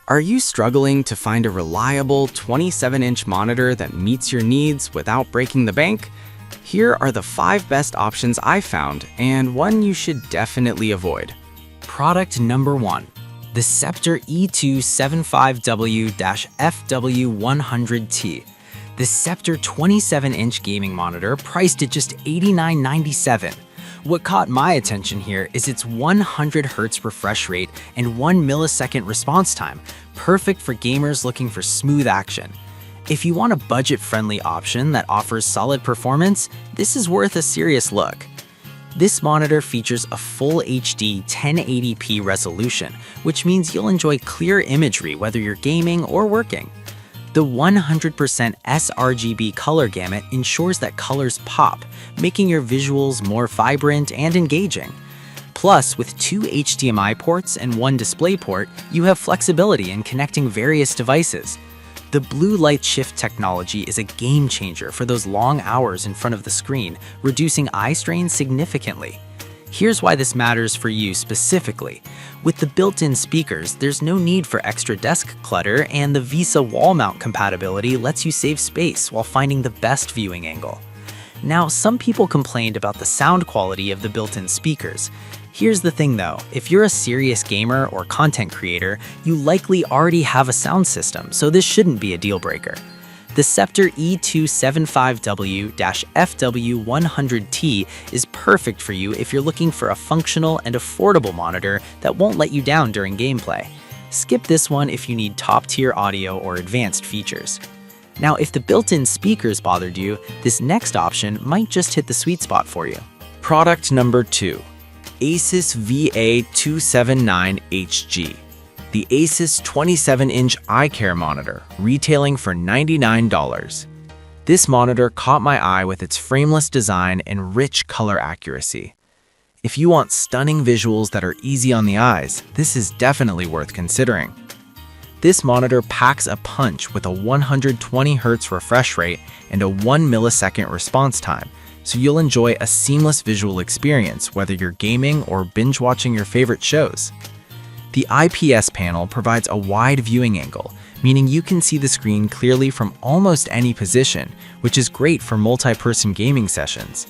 Are you struggling to find a reliable 27-inch monitor that meets your needs without breaking the bank? Here are the 5 best options I found, and one you should definitely avoid. Product number 1. The Scepter E275W-FW100T. The Scepter 27-inch gaming monitor priced at just $89.97. What caught my attention here is its 100 Hz refresh rate and 1 millisecond response time, perfect for gamers looking for smooth action. If you want a budget-friendly option that offers solid performance, this is worth a serious look. This monitor features a full HD 1080p resolution, which means you'll enjoy clear imagery whether you're gaming or working. The 100% sRGB color gamut ensures that colors pop, making your visuals more vibrant and engaging. Plus, with 2 HDMI ports and 1 DisplayPort, you have flexibility in connecting various devices. The blue light shift technology is a game changer for those long hours in front of the screen, reducing eye strain significantly. Here's why this matters for you specifically. With the built-in speakers, there's no need for extra desk clutter, and the VESA wall mount compatibility lets you save space while finding the best viewing angle. Now, some people complained about the sound quality of the built-in speakers. Here's the thing though, if you're a serious gamer or content creator, you likely already have a sound system, so this shouldn't be a deal breaker. The Scepter E275W-FW100T is perfect for you if you're looking for a functional and affordable monitor that won't let you down during gameplay. Skip this one if you need top-tier audio or advanced features. Now, if the built-in speakers bothered you, this next option might just hit the sweet spot for you. Product number 2. Asus VA279HG. The Asus 27-inch eye care monitor, retailing for $99. This monitor caught my eye with its frameless design and rich color accuracy. If you want stunning visuals that are easy on the eyes, this is definitely worth considering. This monitor packs a punch with a 120 Hz refresh rate and a 1 millisecond response time, so you'll enjoy a seamless visual experience whether you're gaming or binge-watching your favorite shows. The IPS panel provides a wide viewing angle, meaning you can see the screen clearly from almost any position, which is great for multi-person gaming sessions.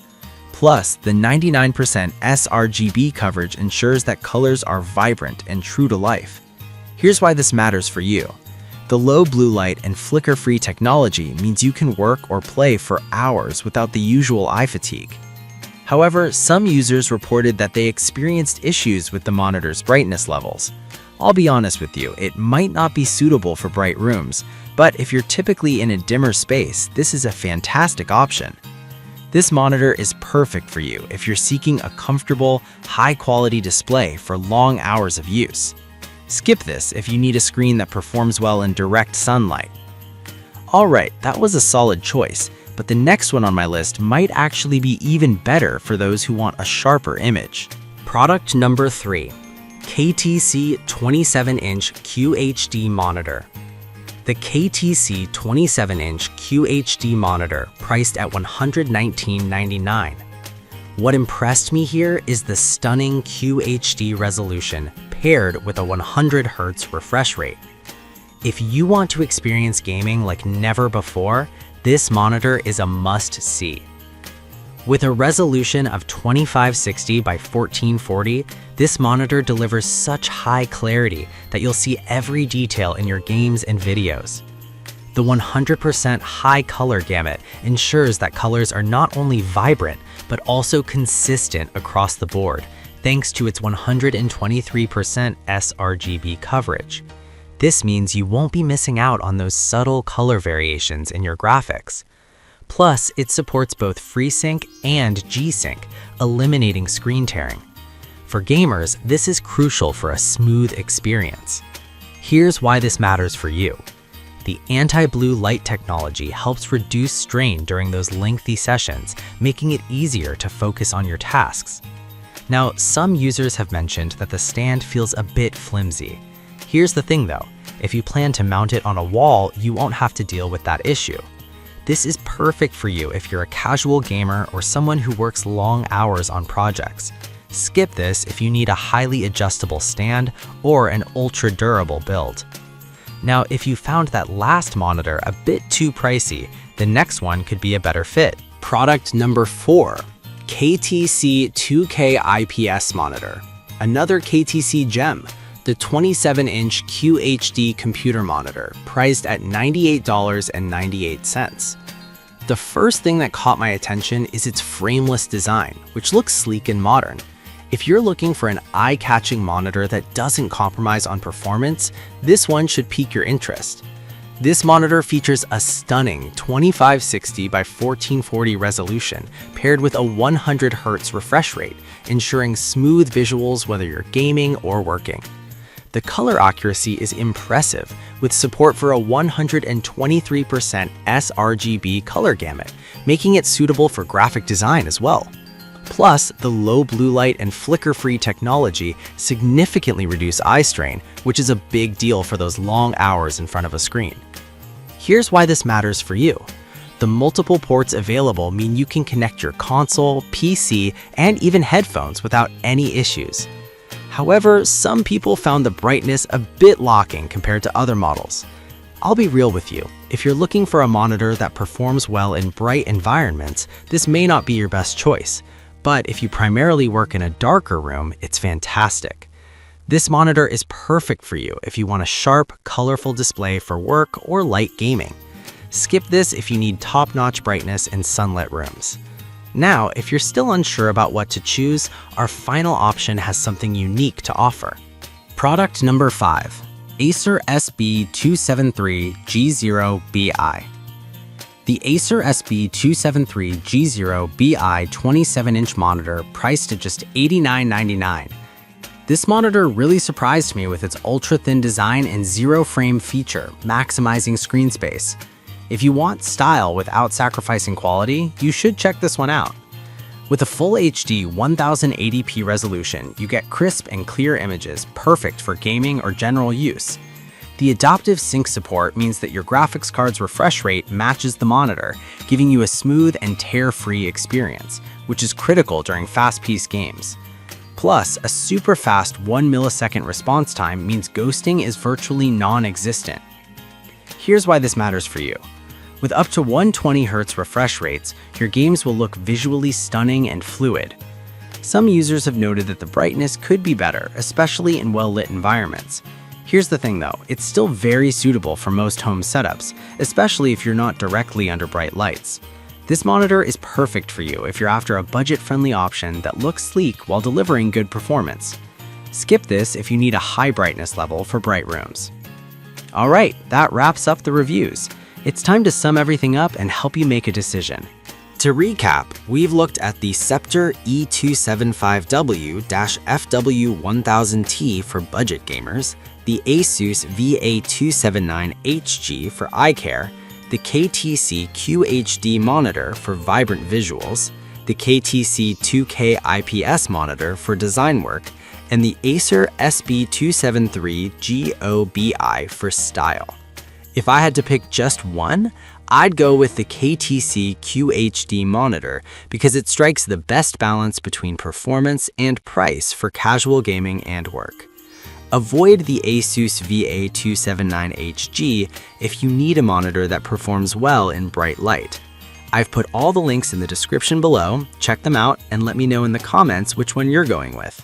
Plus, the 99% sRGB coverage ensures that colors are vibrant and true to life. Here's why this matters for you. The low blue light and flicker-free technology means you can work or play for hours without the usual eye fatigue. However, some users reported that they experienced issues with the monitor's brightness levels. I'll be honest with you, it might not be suitable for bright rooms, but if you're typically in a dimmer space, this is a fantastic option. This monitor is perfect for you if you're seeking a comfortable, high-quality display for long hours of use. Skip this if you need a screen that performs well in direct sunlight. Alright, that was a solid choice, but the next one on my list might actually be even better for those who want a sharper image. Product number 3. KTC 27-inch QHD monitor. The KTC 27-inch QHD monitor priced at $119.99. What impressed me here is the stunning QHD resolution paired with a 100 Hz refresh rate. If you want to experience gaming like never before, this monitor is a must-see. With a resolution of 2560 by 1440, this monitor delivers such high clarity that you'll see every detail in your games and videos. The 100% high color gamut ensures that colors are not only vibrant, but also consistent across the board, thanks to its 123% sRGB coverage. This means you won't be missing out on those subtle color variations in your graphics. Plus, it supports both FreeSync and G-Sync, eliminating screen tearing. For gamers, this is crucial for a smooth experience. Here's why this matters for you. The anti-blue light technology helps reduce strain during those lengthy sessions, making it easier to focus on your tasks. Now, some users have mentioned that the stand feels a bit flimsy. Here's the thing though, if you plan to mount it on a wall, you won't have to deal with that issue. This is perfect for you if you're a casual gamer or someone who works long hours on projects. Skip this if you need a highly adjustable stand or an ultra-durable build. Now, if you found that last monitor a bit too pricey, the next one could be a better fit. Product number 4, KTC 2K IPS monitor. Another KTC gem, the 27-inch QHD computer monitor, priced at $98.98. The first thing that caught my attention is its frameless design, which looks sleek and modern. If you're looking for an eye-catching monitor that doesn't compromise on performance, this one should pique your interest. This monitor features a stunning 2560 by 1440 resolution paired with a 100 Hz refresh rate, ensuring smooth visuals whether you're gaming or working. The color accuracy is impressive, with support for a 123% sRGB color gamut, making it suitable for graphic design as well. Plus, the low blue light and flicker-free technology significantly reduce eye strain, which is a big deal for those long hours in front of a screen. Here's why this matters for you. The multiple ports available mean you can connect your console, PC, and even headphones without any issues. However, some people found the brightness a bit locking compared to other models. I'll be real with you, if you're looking for a monitor that performs well in bright environments, this may not be your best choice. But if you primarily work in a darker room, it's fantastic. This monitor is perfect for you if you want a sharp, colorful display for work or light gaming. Skip this if you need top-notch brightness in sunlit rooms. Now, if you're still unsure about what to choose, our final option has something unique to offer. Product number 5, Acer SB273G0BI. The Acer SB273G0BI 27-inch monitor priced at just $89.99. This monitor really surprised me with its ultra-thin design and zero-frame feature, maximizing screen space. If you want style without sacrificing quality, you should check this one out. With a full HD 1080p resolution, you get crisp and clear images, perfect for gaming or general use. The adaptive sync support means that your graphics card's refresh rate matches the monitor, giving you a smooth and tear-free experience, which is critical during fast-paced games. Plus, a super fast 1 millisecond response time means ghosting is virtually non-existent. Here's why this matters for you. With up to 120 Hz refresh rates, your games will look visually stunning and fluid. Some users have noted that the brightness could be better, especially in well-lit environments. Here's the thing though, it's still very suitable for most home setups, especially if you're not directly under bright lights. This monitor is perfect for you if you're after a budget-friendly option that looks sleek while delivering good performance. Skip this if you need a high brightness level for bright rooms. Alright, that wraps up the reviews. It's time to sum everything up and help you make a decision. To recap, we've looked at the Scepter E275W-FW1000T for budget gamers, the Asus VA279HG for eye care, the KTC QHD monitor for vibrant visuals, the KTC 2K IPS monitor for design work, and the Acer SB273GOBI for style. If I had to pick just one, I'd go with the KTC QHD monitor because it strikes the best balance between performance and price for casual gaming and work. Avoid the Asus VA279HG if you need a monitor that performs well in bright light. I've put all the links in the description below, check them out, and let me know in the comments which one you're going with.